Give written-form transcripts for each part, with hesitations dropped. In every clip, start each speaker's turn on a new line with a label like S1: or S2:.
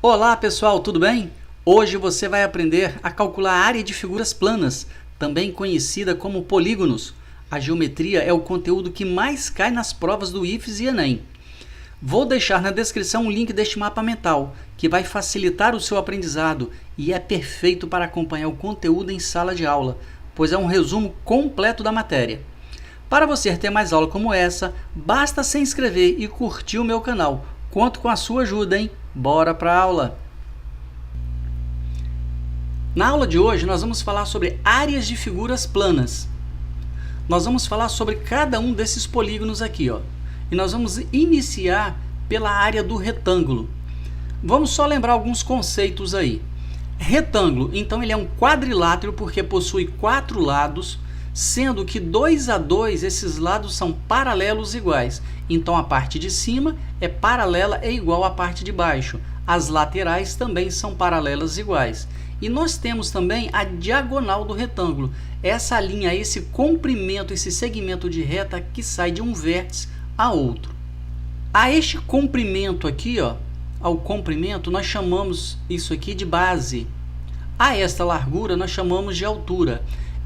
S1: Olá pessoal, tudo bem? Hoje você vai aprender a calcular a área de figuras planas, também conhecida como polígonos. A geometria é o conteúdo que mais cai nas provas do IFES e Enem. Vou deixar na descrição o link deste mapa mental, que vai facilitar o seu aprendizado e é perfeito para acompanhar o conteúdo em sala de aula, pois é um resumo completo da matéria. Para você ter mais aula como essa, basta se inscrever e curtir o meu canal. Conto com a sua ajuda, hein? Bora para a aula! Na aula de hoje, nós vamos falar sobre áreas de figuras planas. Nós vamos falar sobre cada um desses polígonos aqui, ó. E nós vamos iniciar pela área do retângulo. Vamos só lembrar alguns conceitos aí. Retângulo, então ele é um quadrilátero porque possui 4 lados, sendo que 2 a 2 esses lados são paralelos iguais. Então a parte de cima é paralela e igual à parte de baixo. As laterais também são paralelas iguais. E nós temos também a diagonal do retângulo. Essa linha, esse comprimento, esse segmento de reta que sai de um vértice a outro. A este comprimento aqui, ó, ao comprimento, nós chamamos isso aqui de base. A esta largura nós chamamos de altura.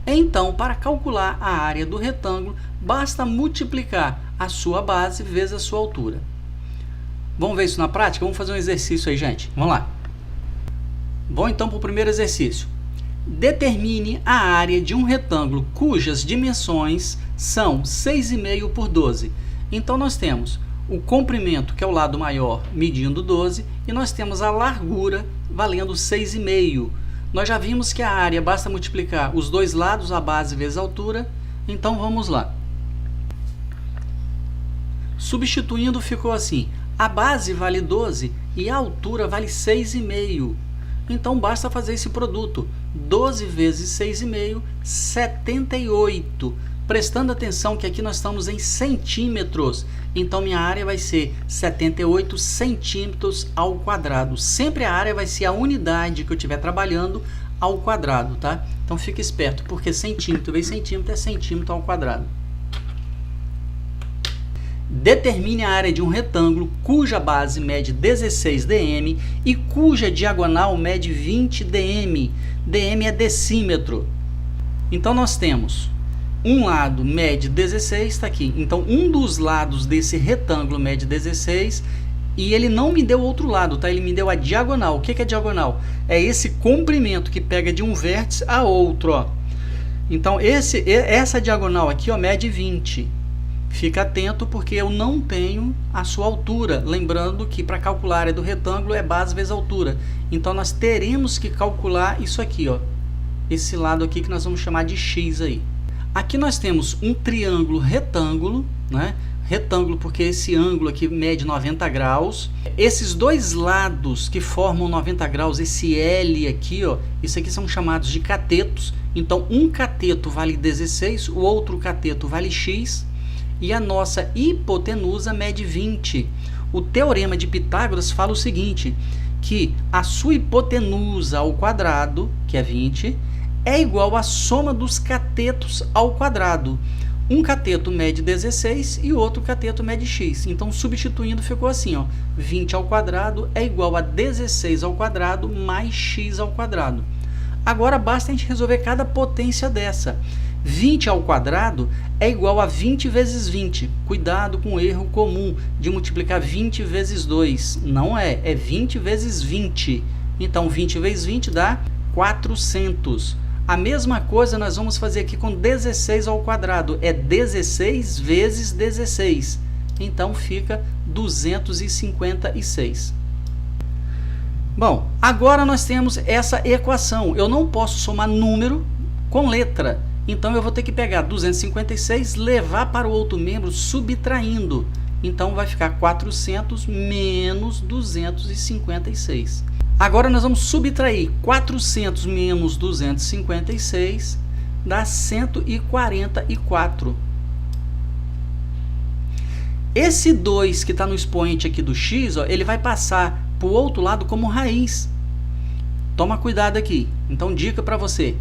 S1: Então, para calcular a área do retângulo, basta multiplicar a sua base vezes a sua altura. Vamos ver isso na prática? Vamos fazer um exercício aí, gente. Vamos lá. Vamos então para o primeiro exercício. Determine a área de um retângulo cujas dimensões são 6,5 por 12. Então, nós temos o comprimento, que é o lado maior, medindo 12, e nós temos a largura valendo 6,5. Nós já vimos que a área basta multiplicar os dois lados, a base vezes a altura. Então, vamos lá. Substituindo, ficou assim. A base vale 12 e a altura vale 6,5. Então, basta fazer esse produto. 12 vezes 6,5, 78. Prestando atenção que aqui nós estamos em centímetros. Então, minha área vai ser 78 centímetros ao quadrado. Sempre a área vai ser a unidade que eu estiver trabalhando ao quadrado, tá? Então, fica esperto, porque centímetro vezes centímetro é centímetro ao quadrado. Determine a área de um retângulo cuja base mede 16 dm e cuja diagonal mede 20 dm. dm é decímetro. Então, nós temos um lado mede 16, está aqui. Então, um dos lados desse retângulo mede 16 e ele não me deu outro lado, tá? Ele me deu a diagonal. O que é diagonal? É esse comprimento que pega de um vértice a outro, ó. Então, essa diagonal aqui, ó, mede 20. Fica atento porque eu não tenho a sua altura. Lembrando que para calcular a área do retângulo é base vezes altura. Então, nós teremos que calcular isso aqui, ó. Esse lado aqui que nós vamos chamar de x aí. Aqui nós temos um triângulo retângulo, né? Retângulo porque esse ângulo aqui mede 90 graus. Esses dois lados que formam 90 graus, esse L aqui, ó, isso aqui são chamados de catetos. Então, um cateto vale 16, o outro cateto vale x. E a nossa hipotenusa mede 20. O teorema de Pitágoras fala o seguinte, que a sua hipotenusa ao quadrado, que é 20, é igual à soma dos catetos ao quadrado. Um cateto mede 16 e o outro cateto mede x. Então, substituindo, ficou assim, ó, 20 ao quadrado é igual a 16 ao quadrado mais x ao quadrado. Agora, basta a gente resolver cada potência dessa. 20 ao quadrado é igual a 20 vezes 20. Cuidado com o erro comum de multiplicar 20 vezes 2. Não é, é 20 vezes 20. Então, 20 vezes 20 dá 400. A mesma coisa nós vamos fazer aqui com 16 ao quadrado. É 16 vezes 16. Então, fica 256. Bom, agora nós temos essa equação. Eu não posso somar número com letra. Então, eu vou ter que pegar 256, levar para o outro membro, subtraindo. Então, vai ficar 400 menos 256. Agora, nós vamos subtrair 400 menos 256, dá 144. Esse 2 que está no expoente aqui do x, ó, ele vai passar para o outro lado como raiz. Toma cuidado aqui. Então, dica para você.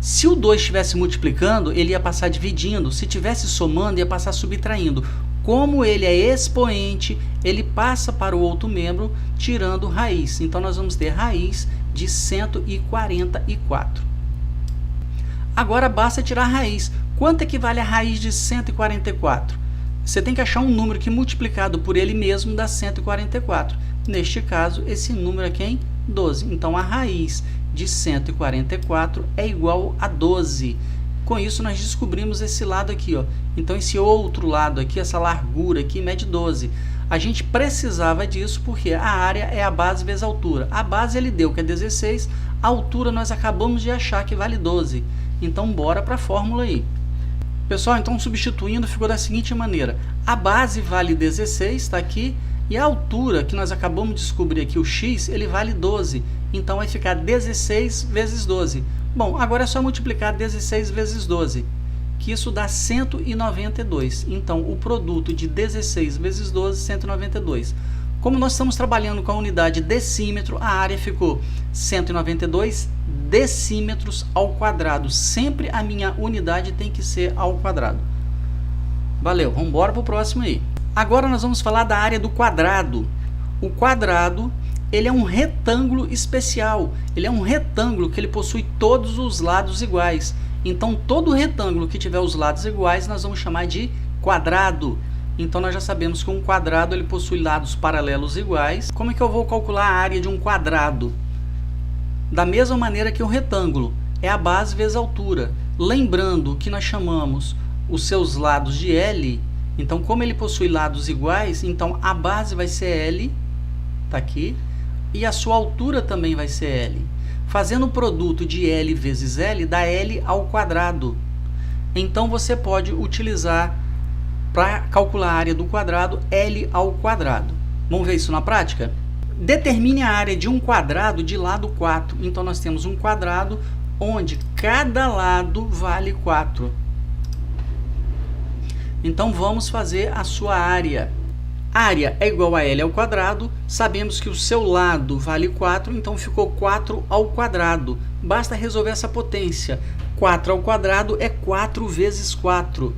S1: Se o 2 estivesse multiplicando, ele ia passar dividindo. Se estivesse somando, ia passar subtraindo. Como ele é expoente, ele passa para o outro membro tirando raiz. Então nós vamos ter raiz de 144. Agora basta tirar a raiz. Quanto equivale a raiz de 144? Você tem que achar um número que multiplicado por ele mesmo dá 144. Neste caso, esse número aqui é 12. Então a raiz de 144 é igual a 12. Com isso, nós descobrimos esse lado aqui, ó. Então, esse outro lado aqui, essa largura aqui, mede 12. A gente precisava disso porque a área é a base vezes a altura. A base ele deu, que é 16. A altura nós acabamos de achar que vale 12. Então, bora para a fórmula aí. Pessoal, então, substituindo, ficou da seguinte maneira. A base vale 16, está aqui. E a altura, que nós acabamos de descobrir aqui, o x, ele vale 12. Então, vai ficar 16 vezes 12. Bom, agora é só multiplicar 16 vezes 12, que isso dá 192. Então, o produto de 16 vezes 12, 192. Como nós estamos trabalhando com a unidade decímetro, a área ficou 192 decímetros ao quadrado. Sempre a minha unidade tem que ser ao quadrado. Valeu, vamos embora para o próximo aí. Agora nós vamos falar da área do quadrado. O quadrado, ele é um retângulo especial. Ele é um retângulo que ele possui todos os lados iguais. Então, todo retângulo que tiver os lados iguais, nós vamos chamar de quadrado. Então, nós já sabemos que um quadrado ele possui lados paralelos iguais. Como é que eu vou calcular a área de um quadrado? Da mesma maneira que um retângulo. É a base vezes a altura. Lembrando que nós chamamos os seus lados de L. Então, como ele possui lados iguais, então a base vai ser L. Está aqui. E a sua altura também vai ser L. Fazendo o produto de L vezes L, dá L ao quadrado. Então, você pode utilizar, para calcular a área do quadrado, L ao quadrado. Vamos ver isso na prática? Determine a área de um quadrado de lado 4. Então, nós temos um quadrado onde cada lado vale 4. Então, vamos fazer a sua área. Área é igual a L ao quadrado, sabemos que o seu lado vale 4, então ficou 4 ao quadrado. Basta resolver essa potência. 4 ao quadrado é 4 vezes 4,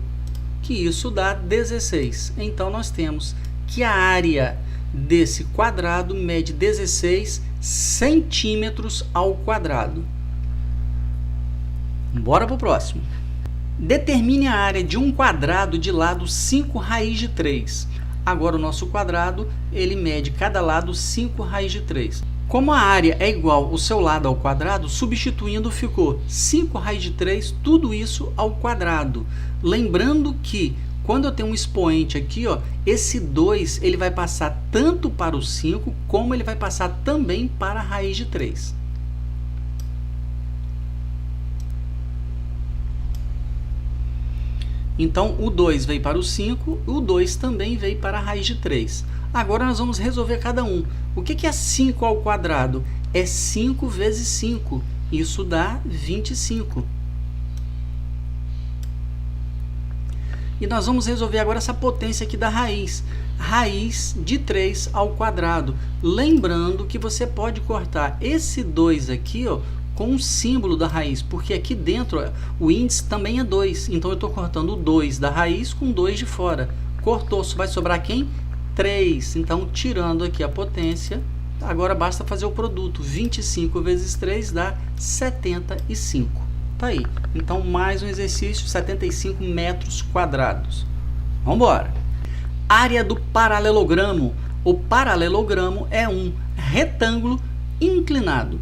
S1: que isso dá 16. Então, nós temos que a área desse quadrado mede 16 centímetros ao quadrado. Bora para o próximo. Determine a área de um quadrado de lado 5 raiz de 3. Agora o nosso quadrado, ele mede cada lado 5 raiz de 3. Como a área é igual o seu lado ao quadrado, substituindo ficou 5 raiz de 3, tudo isso ao quadrado. Lembrando que quando eu tenho um expoente aqui, ó, esse 2 ele vai passar tanto para o 5, como ele vai passar também para a raiz de 3. Então, o 2 veio para o 5, o 2 também veio para a raiz de 3. Agora, nós vamos resolver cada um. O que é 5 ao quadrado? É 5 vezes 5. Isso dá 25. E nós vamos resolver agora essa potência aqui da raiz. Raiz de 3 ao quadrado. Lembrando que você pode cortar esse 2 aqui, ó, com o símbolo da raiz, porque aqui dentro o índice também é 2. Então, eu estou cortando o 2 da raiz com 2 de fora. Cortou, vai sobrar quem? 3. Então, tirando aqui a potência, agora basta fazer o produto. 25 vezes 3 dá 75. Tá aí. Então, mais um exercício, 75 metros quadrados. Vamos embora. Área do paralelogramo. O paralelogramo é um retângulo inclinado.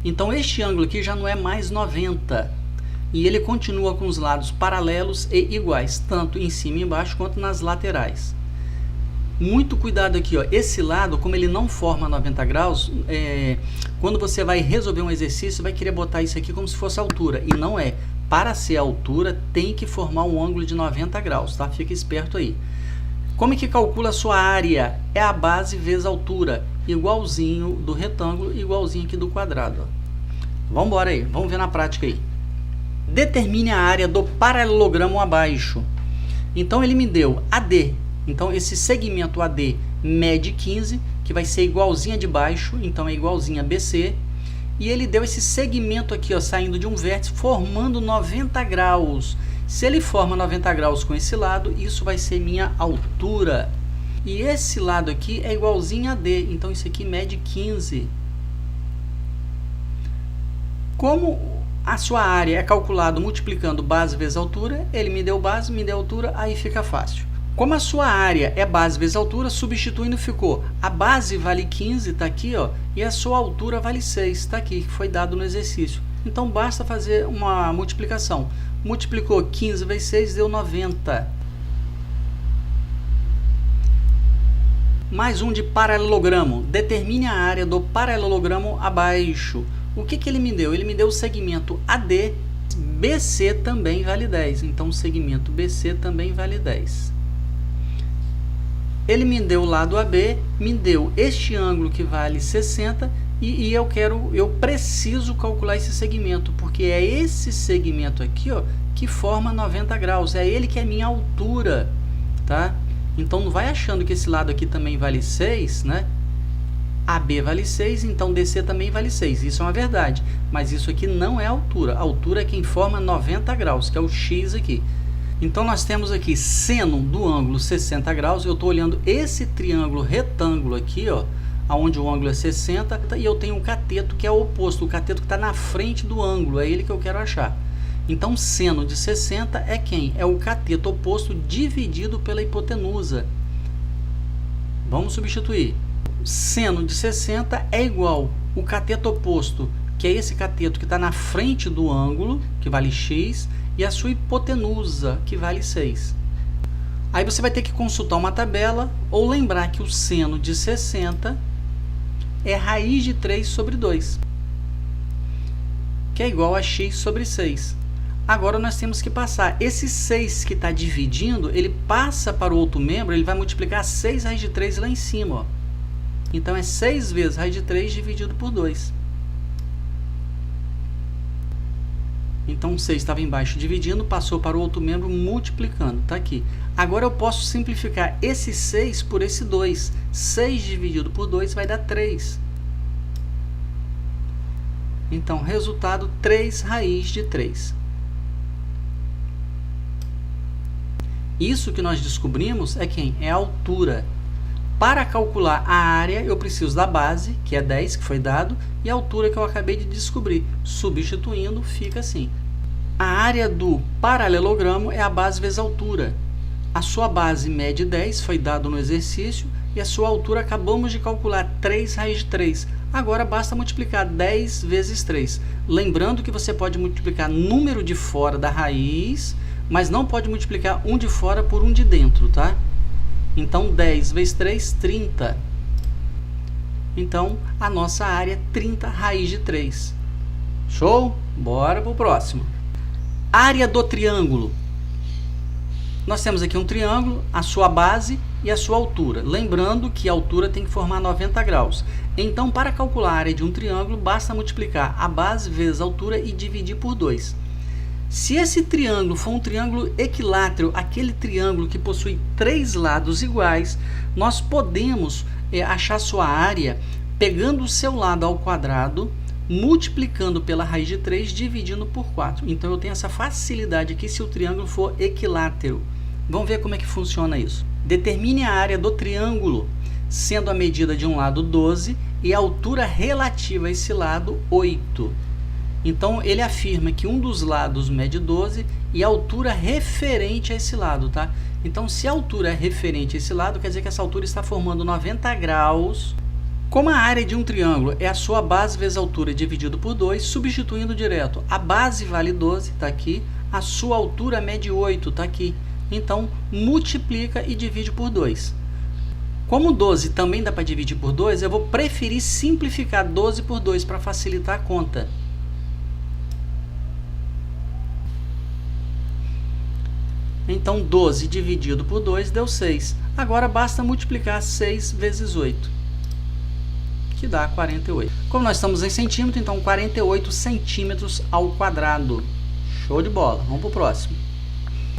S1: Então, este ângulo aqui já não é mais 90. E ele continua com os lados paralelos e iguais, tanto em cima e embaixo quanto nas laterais. Muito cuidado aqui, ó. Esse lado, como ele não forma 90 graus, quando você vai resolver um exercício, vai querer botar isso aqui como se fosse a altura. E não é. Para ser a altura, tem que formar um ângulo de 90 graus, tá? Fica esperto aí. Como é que calcula a sua área? É a base vezes a altura. Igualzinho do retângulo, igualzinho aqui do quadrado, ó. Vamos embora aí, vamos ver na prática aí. Determine a área do paralelogramo abaixo. Então, ele me deu AD. Então, esse segmento AD mede 15, que vai ser igualzinha de baixo, então é igualzinha a BC. e ele deu esse segmento aqui, ó, saindo de um vértice, formando 90 graus. Se ele forma 90 graus com esse lado, isso vai ser minha altura. E esse lado aqui é igualzinho a D, então isso aqui mede 15. Como a sua área é calculado multiplicando base vezes altura, ele me deu base, me deu altura, aí fica fácil. Como a sua área é base vezes altura, substituindo ficou, a base vale 15, está aqui, ó, e a sua altura vale 6, está aqui, que foi dado no exercício. Então basta fazer uma multiplicação. Multiplicou 15 vezes 6, deu 90. Mais um de paralelogramo. Determine a área do paralelogramo abaixo. O que ele me deu? Ele me deu o segmento AD, BC também vale 10. Então o segmento BC também vale 10. Ele me deu o lado AB, me deu este ângulo que vale 60 e eu preciso calcular esse segmento, porque é esse segmento aqui, ó, que forma 90 graus, é ele que é minha altura, tá? Então não vai achando que esse lado aqui também vale 6, né? AB vale 6, então DC também vale 6, isso é uma verdade, mas isso aqui não é altura, a altura é quem forma 90 graus, que é o X aqui. Então nós temos aqui seno do ângulo 60 graus, eu estou olhando esse triângulo retângulo aqui, ó, onde o ângulo é 60, e eu tenho um cateto que é o oposto, o cateto que está na frente do ângulo, é ele que eu quero achar. Então seno de 60 é quem? É o cateto oposto dividido pela hipotenusa. Vamos substituir. Seno de 60 é igual o cateto oposto, que é esse cateto que está na frente do ângulo, que vale x, e a sua hipotenusa, que vale 6. Aí você vai ter que consultar uma tabela ou lembrar que o seno de 60 é raiz de 3 sobre 2, que é igual a x sobre 6. Agora nós temos que passar. Esse 6 que está dividindo, ele passa para o outro membro, ele vai multiplicar 6 raiz de 3 lá em cima. Ó. Então é 6 vezes raiz de 3 dividido por 2. Então 6 estava embaixo dividindo, passou para o outro membro multiplicando, está aqui. Agora eu posso simplificar esse 6 por esse 2. 6 dividido por 2 vai dar 3. Então, resultado 3 raiz de 3. Isso que nós descobrimos é quem? É a altura. Para calcular a área, eu preciso da base, que é 10, que foi dado, e a altura que eu acabei de descobrir. Substituindo, fica assim. A área do paralelogramo é a base vezes a altura. A sua base mede 10, foi dado no exercício, e a sua altura acabamos de calcular, 3 raiz de 3. Agora basta multiplicar 10 vezes 3. Lembrando que você pode multiplicar número de fora da raiz, mas não pode multiplicar um de fora por um de dentro, tá? Então, 10 vezes 3, 30. Então, a nossa área é 30 raiz de 3. Show? Bora para o próximo. Área do triângulo. Nós temos aqui um triângulo, a sua base e a sua altura. Lembrando que a altura tem que formar 90 graus. Então, para calcular a área de um triângulo, basta multiplicar a base vezes a altura e dividir por 2. Se esse triângulo for um triângulo equilátero, aquele triângulo que possui 3 lados iguais, nós podemos achar sua área pegando o seu lado ao quadrado, multiplicando pela raiz de 3, dividindo por 4. Então eu tenho essa facilidade aqui se o triângulo for equilátero. Vamos ver como é que funciona isso. Determine a área do triângulo, sendo a medida de um lado 12 e a altura relativa a esse lado 8. Então, ele afirma que um dos lados mede 12 e a altura referente a esse lado, tá? Então, se a altura é referente a esse lado, quer dizer que essa altura está formando 90 graus. Como a área de um triângulo é a sua base vezes a altura dividido por 2, substituindo direto. A base vale 12, está aqui. A sua altura mede 8, está aqui. Então, multiplica e divide por 2. Como 12 também dá para dividir por 2, eu vou preferir simplificar 12 por 2 para facilitar a conta. Então, 12 dividido por 2 deu 6. Agora, basta multiplicar 6 vezes 8, que dá 48. Como nós estamos em centímetro, então 48 centímetros ao quadrado. Show de bola. Vamos para o próximo.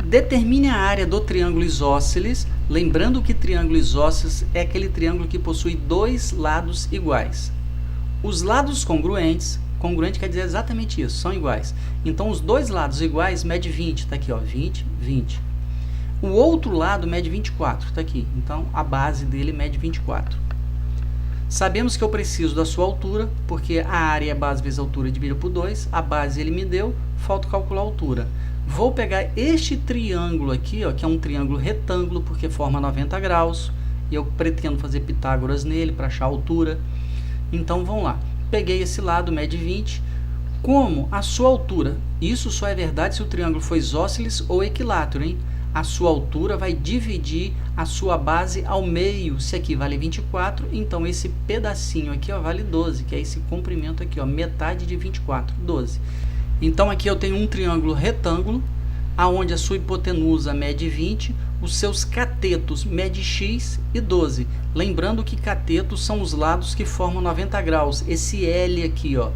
S1: Determine a área do triângulo isósceles. Lembrando que triângulo isósceles é aquele triângulo que possui 2 lados iguais. Os lados congruentes Congruente quer dizer exatamente isso, são iguais. Então, os dois lados iguais mede 20, está aqui, ó, 20, 20. O outro lado mede 24, está aqui. Então, a base dele mede 24. Sabemos que eu preciso da sua altura, porque a área é base vezes altura dividido por 2. A base ele me deu, falta calcular a altura. Vou pegar este triângulo aqui, ó, que é um triângulo retângulo, porque forma 90 graus. E eu pretendo fazer Pitágoras nele para achar a altura. Então, vamos lá. Peguei esse lado, mede 20. Como a sua altura, isso só é verdade se o triângulo for isósceles ou equilátero, hein? A sua altura vai dividir a sua base ao meio. Se aqui vale 24, então esse pedacinho aqui, ó, vale 12, que é esse comprimento aqui, ó, metade de 24, 12. Então aqui eu tenho um triângulo retângulo, aonde a sua hipotenusa mede 20, os seus catetos mede x e 12. Lembrando que catetos são os lados que formam 90 graus, esse L aqui, ó.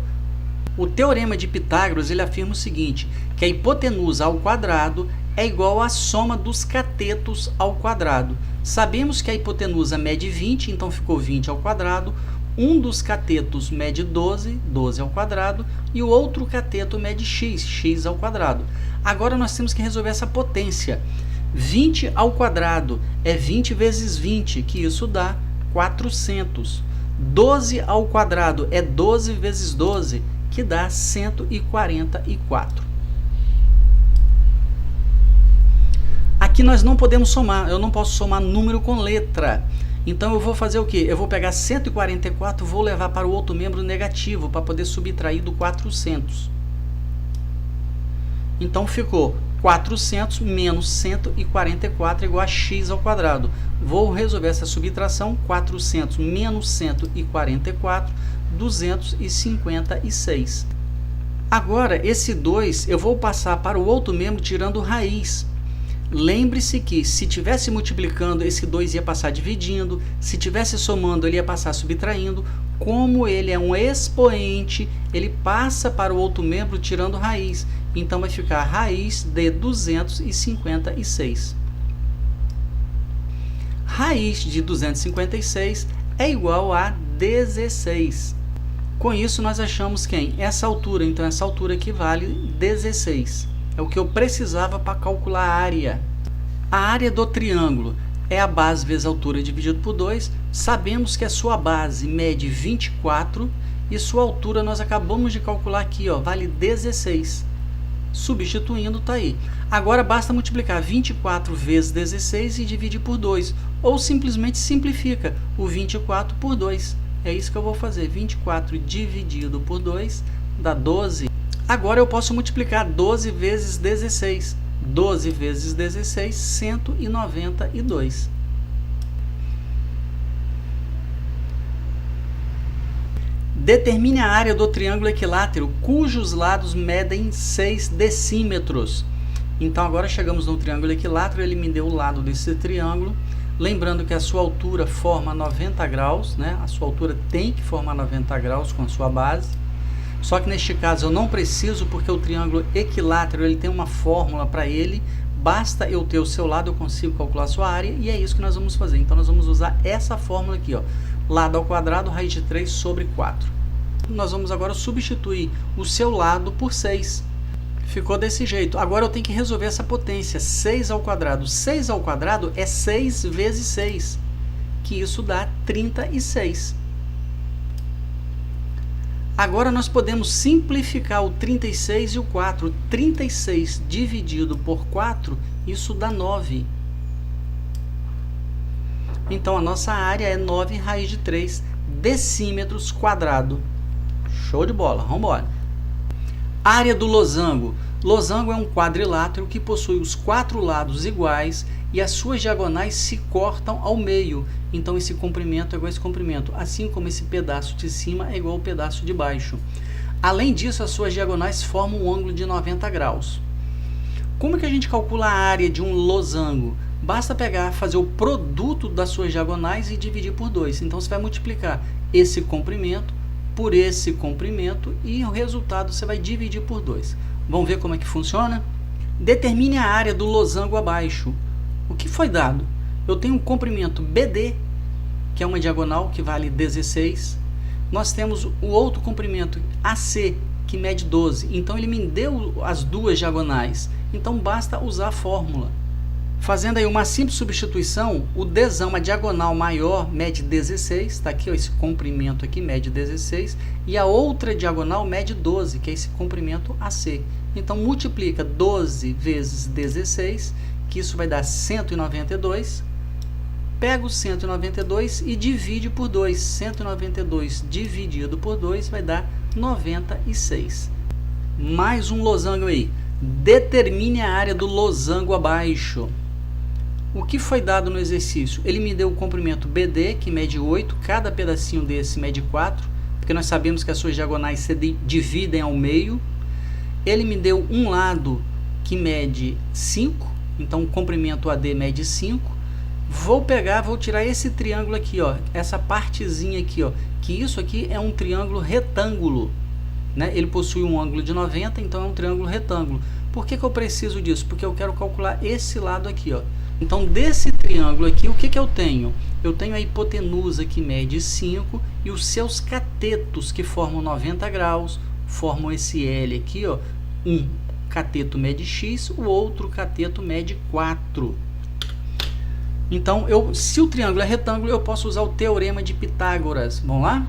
S1: O teorema de Pitágoras ele afirma o seguinte, que a hipotenusa ao quadrado é igual à soma dos catetos ao quadrado. Sabemos que a hipotenusa mede 20, então ficou 20 ao quadrado. Um dos catetos mede 12, 12 ao quadrado, e o outro cateto mede x, x ao quadrado. Agora nós temos que resolver essa potência. 20 ao quadrado é 20 vezes 20, que isso dá 400. 12 ao quadrado é 12 vezes 12, que dá 144. Aqui nós não podemos somar, eu não posso somar número com letra. Então eu vou fazer o quê? Eu vou pegar 144 e vou levar para o outro membro negativo, para poder subtrair do 400. Então ficou 400 menos 144 igual a x ao quadrado. Vou resolver essa subtração, 400 menos 144, 256. Agora, esse 2 eu vou passar para o outro membro tirando raiz. Lembre-se que se tivesse multiplicando, esse 2 ia passar dividindo, se tivesse somando, ele ia passar subtraindo. Como ele é um expoente, ele passa para o outro membro tirando raiz. Então, vai ficar raiz de 256. Raiz de 256 é igual a 16. Com isso, nós achamos quem? Essa altura. Então, essa altura aqui vale 16. É o que eu precisava para calcular a área. A área do triângulo é a base vezes a altura dividido por 2. Sabemos que a sua base mede 24 e sua altura nós acabamos de calcular aqui, ó, vale 16. Substituindo, está aí. Agora basta multiplicar 24 vezes 16 e dividir por 2. Ou simplesmente simplifica o 24 por 2. É isso que eu vou fazer. 24 dividido por 2 dá 12. Agora eu posso multiplicar 12 vezes 16. 12 vezes 16, 192. Determine a área do triângulo equilátero, cujos lados medem 6 decímetros. Então, agora chegamos no triângulo equilátero, ele me deu o lado desse triângulo. Lembrando que a sua altura forma 90 graus, né? A sua altura tem que formar 90 graus com a sua base. Só que neste caso eu não preciso, porque o triângulo equilátero ele tem uma fórmula para ele. Basta eu ter o seu lado, eu consigo calcular a sua área, e é isso que nós vamos fazer. Então nós vamos usar essa fórmula aqui, ó. Lado ao quadrado, raiz de 3 sobre 4. Nós vamos agora substituir o seu lado por 6. Ficou desse jeito. Agora eu tenho que resolver essa potência. 6 ao quadrado. 6 ao quadrado é 6 vezes 6, que isso dá 36. Agora nós podemos simplificar o 36 e o 4. 36 dividido por 4, isso dá 9. Então a nossa área é 9 raiz de 3 decímetros quadrado. Show de bola, vamos embora. Área do losango. Losango é um quadrilátero que possui os 4 lados iguais e as suas diagonais se cortam ao meio. Então esse comprimento é igual a esse comprimento, assim como esse pedaço de cima é igual ao pedaço de baixo. Além disso, as suas diagonais formam um ângulo de 90 graus. Como que a gente calcula a área de um losango? Basta pegar, fazer o produto das suas diagonais e dividir por 2. Então você vai multiplicar esse comprimento por esse comprimento e o resultado você vai dividir por 2. Vamos ver como é que funciona? Determine a área do losango abaixo. O que foi dado? Eu tenho um comprimento BD, que é uma diagonal que vale 16, nós temos o outro comprimento AC, que mede 12. Então ele me deu as duas diagonais. Então basta usar a fórmula. Fazendo aí uma simples substituição, o Dzão, a diagonal maior, mede 16, está aqui ó, esse comprimento aqui mede 16, e a outra diagonal mede 12, que é esse comprimento AC. Então multiplica 12 vezes 16, que isso vai dar 192. Pega o 192 e divide por 2. 192 dividido por 2 vai dar 96. Mais um losango aí. Determine a área do losango abaixo. O que foi dado no exercício? Ele me deu o comprimento BD, que mede 8, cada pedacinho desse mede 4, porque nós sabemos que as suas diagonais se dividem ao meio. Ele me deu um lado que mede 5, então o comprimento AD mede 5. Vou tirar esse triângulo aqui, ó, essa partezinha aqui, ó, que isso aqui é um triângulo retângulo, né? Ele possui um ângulo de 90, então é um triângulo retângulo. Por que eu preciso disso? Porque eu quero calcular esse lado aqui, ó. Então, desse triângulo aqui, o que eu tenho? Eu tenho a hipotenusa que mede 5 e os seus catetos que formam 90 graus, formam esse L aqui, ó. Um cateto mede x, o outro cateto mede 4. Então, se o triângulo é retângulo, eu posso usar o teorema de Pitágoras. Vamos lá?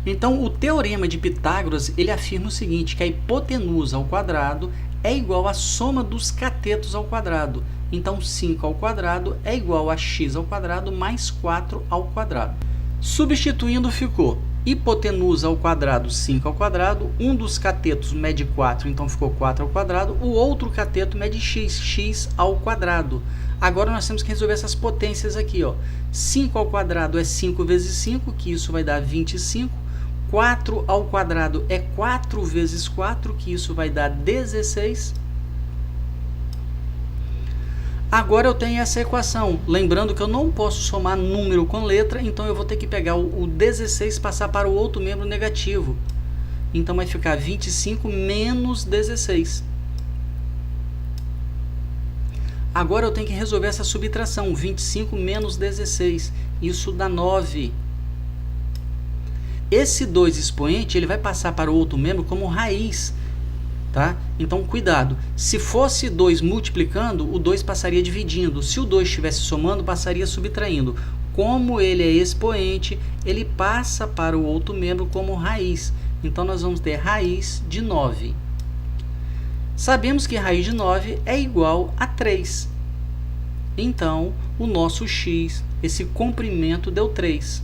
S1: Então, o teorema de Pitágoras, ele afirma o seguinte, que a hipotenusa ao quadrado é igual à soma dos catetos ao quadrado. Então, 5 ao quadrado é igual a x ao quadrado mais 4 ao quadrado. Substituindo, ficou hipotenusa ao quadrado, 5 ao quadrado. Um dos catetos mede 4, então ficou 4 ao quadrado. O outro cateto mede x, x ao quadrado. Agora, nós temos que resolver essas potências aqui, ó. 5 ao quadrado é 5 vezes 5, que isso vai dar 25. 4 ao quadrado é 4 vezes 4, que isso vai dar 16. Agora eu tenho essa equação. Lembrando que eu não posso somar número com letra, então eu vou ter que pegar o 16 e passar para o outro membro negativo. Então vai ficar 25 menos 16. Agora eu tenho que resolver essa subtração. 25 menos 16. Isso dá 9. Esse 2 expoente ele vai passar para o outro membro como raiz. Tá? Então, cuidado. Se fosse 2 multiplicando, o 2 passaria dividindo. Se o 2 estivesse somando, passaria subtraindo. Como ele é expoente, ele passa para o outro membro como raiz. Então, nós vamos ter raiz de 9. Sabemos que raiz de 9 é igual a 3. Então, o nosso x, esse comprimento, deu 3.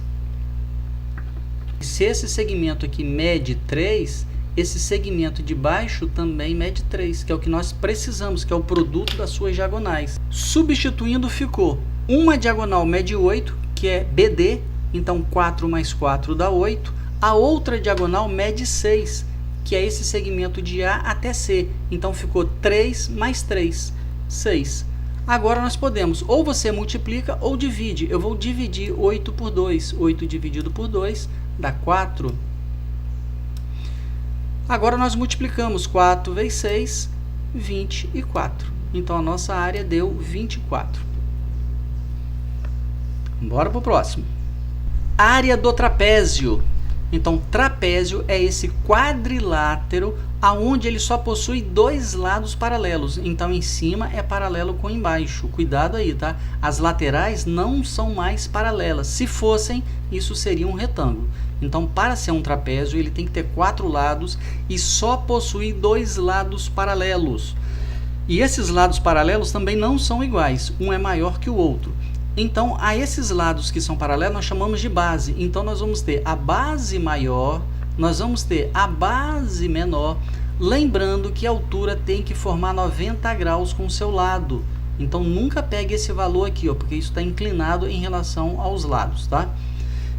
S1: Se esse segmento aqui mede 3... esse segmento de baixo também mede 3, que é o que nós precisamos, que é o produto das suas diagonais. Substituindo, ficou uma diagonal mede 8, que é BD, então 4 mais 4 dá 8. A outra diagonal mede 6, que é esse segmento de A até C. Então ficou 3 mais 3, 6. Agora nós podemos, ou você multiplica ou divide. Eu vou dividir 8 por 2. 8 dividido por 2 dá 4. Agora nós multiplicamos 4 vezes 6, 24. Então a nossa área deu 24. Bora para o próximo. Área do trapézio. Então, trapézio é esse quadrilátero aonde ele só possui 2 lados paralelos. Então, em cima é paralelo com embaixo. Cuidado aí, tá? As laterais não são mais paralelas. Se fossem, isso seria um retângulo. Então, para ser um trapézio, ele tem que ter 4 lados e só possui 2 lados paralelos. E esses lados paralelos também não são iguais. Um é maior que o outro. Então, a esses lados que são paralelos, nós chamamos de base. Então, nós vamos ter a base maior, nós vamos ter a base menor, lembrando que a altura tem que formar 90 graus com o seu lado. Então, nunca pegue esse valor aqui, ó, porque isso está inclinado em relação aos lados, tá?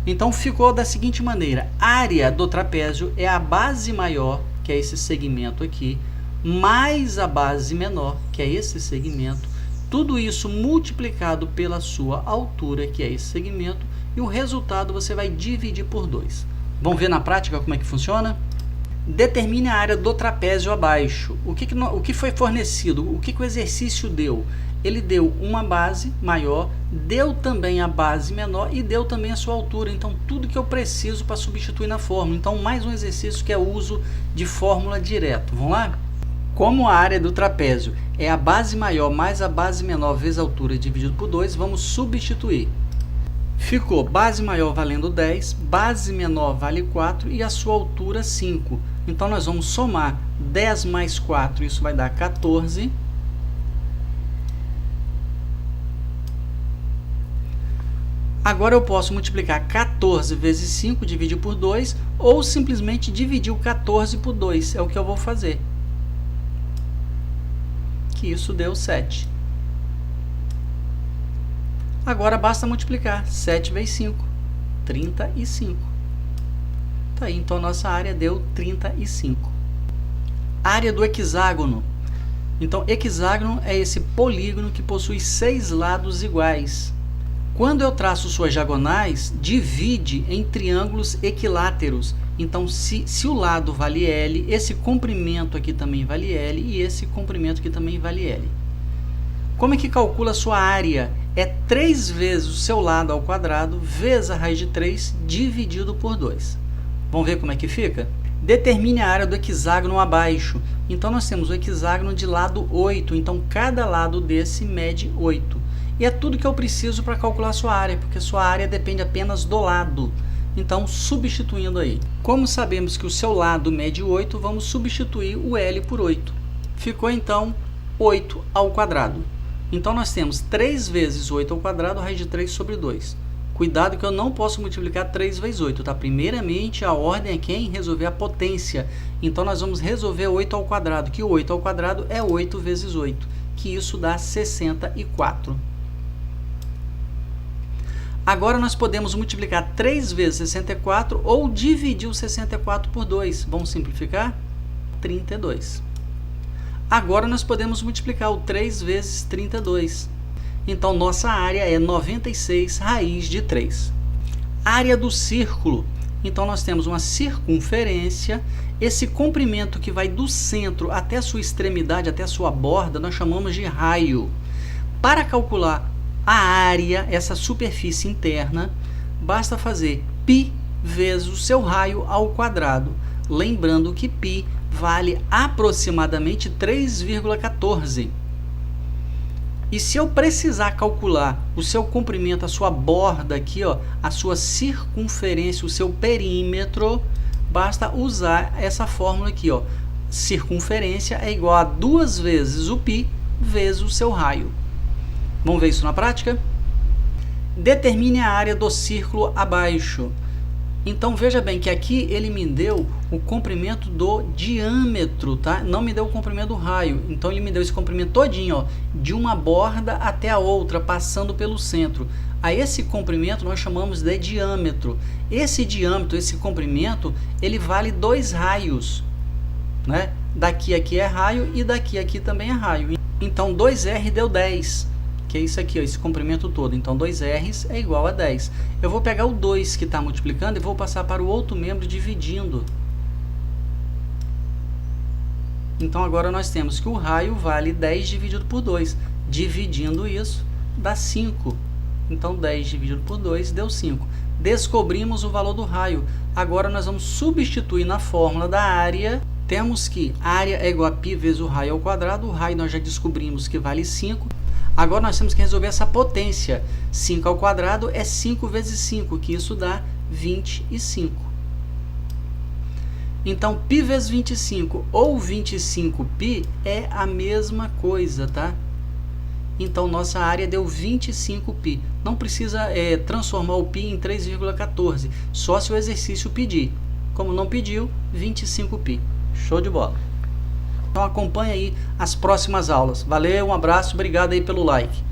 S1: Então, ficou da seguinte maneira. A área do trapézio é a base maior, que é esse segmento aqui, mais a base menor, que é esse segmento. Tudo isso multiplicado pela sua altura, que é esse segmento, e o resultado você vai dividir por 2. Vamos ver na prática como é que funciona? Determine a área do trapézio abaixo. O que foi fornecido? O que o exercício deu? ele deu uma base maior, deu também a base menor e deu também a sua altura. Então, tudo que eu preciso para substituir na fórmula. Então, mais um exercício que é o uso de fórmula direto. Vamos lá? Como a área do trapézio é a base maior mais a base menor vezes a altura dividido por 2, vamos substituir. Ficou base maior valendo 10, base menor vale 4 e a sua altura 5. Então, nós vamos somar 10 mais 4, isso vai dar 14. Agora eu posso multiplicar 14 vezes 5, dividir por 2, ou simplesmente dividir o 14 por 2, é o que eu vou fazer. Que isso deu 7. Agora basta multiplicar 7 vezes 5, 35. Tá aí, então nossa área deu 35. Área do hexágono. Então, hexágono é esse polígono que possui 6 lados iguais. Quando eu traço suas diagonais, divide em triângulos equiláteros. Então, se o lado vale L, esse comprimento aqui também vale L e esse comprimento aqui também vale L. Como é que calcula a sua área? É 3 vezes o seu lado ao quadrado vezes a raiz de 3 dividido por 2. Vamos ver como é que fica? Determine a área do hexágono abaixo. Então, nós temos o hexágono de lado 8. Então, cada lado desse mede 8. E é tudo que eu preciso para calcular a sua área, porque sua área depende apenas do lado. Então, substituindo aí. Como sabemos que o seu lado mede 8, vamos substituir o L por 8. Ficou, então, 8 ao quadrado. Então, nós temos 3 vezes 8 ao quadrado, raiz de 3 sobre 2. Cuidado que eu não posso multiplicar 3 vezes 8, tá? Primeiramente, a ordem é quem resolver a potência. Então, nós vamos resolver 8 ao quadrado, que 8 ao quadrado é 8 vezes 8, que isso dá 64. Agora, nós podemos multiplicar 3 vezes 64 ou dividir o 64 por 2. Vamos simplificar? 32. Agora, nós podemos multiplicar o 3 vezes 32. Então, nossa área é 96 raiz de 3. Área do círculo. Então, nós temos uma circunferência. Esse comprimento que vai do centro até a sua extremidade, até a sua borda, nós chamamos de raio. Para calcular a área, essa superfície interna, basta fazer π vezes o seu raio ao quadrado. Lembrando que π vale aproximadamente 3,14. E se eu precisar calcular o seu comprimento, a sua borda aqui, ó, a sua circunferência, o seu perímetro, basta usar essa fórmula aqui, ó. Circunferência é igual a 2 vezes o π vezes o seu raio. Vamos ver isso na prática? Determine a área do círculo abaixo. Então, veja bem que aqui ele me deu o comprimento do diâmetro, tá? Não me deu o comprimento do raio. Então, ele me deu esse comprimento todinho, ó, de uma borda até a outra, passando pelo centro. A esse comprimento nós chamamos de diâmetro. Esse diâmetro, esse comprimento, ele vale 2 raios, né? Daqui aqui é raio e daqui aqui também é raio. Então, 2R deu 10. Que é isso aqui, ó, esse comprimento todo. Então, 2R é igual a 10. Eu vou pegar o 2 que está multiplicando e vou passar para o outro membro dividindo. Então, agora nós temos que o raio vale 10 dividido por 2. Dividindo isso, dá 5. Então, 10 dividido por 2 deu 5. Descobrimos o valor do raio. Agora, nós vamos substituir na fórmula da área. Temos que a área é igual a π vezes o raio ao quadrado. O raio nós já descobrimos que vale 5. Agora, nós temos que resolver essa potência. 5 ao quadrado é 5 vezes 5, que isso dá 25. Então, π vezes 25 ou 25π é a mesma coisa, tá? Então, nossa área deu 25π. Não precisa transformar o π em 3,14, só se o exercício pedir. Como não pediu, 25π. Show de bola! Então acompanhe aí as próximas aulas. Valeu, um abraço, obrigado aí pelo like.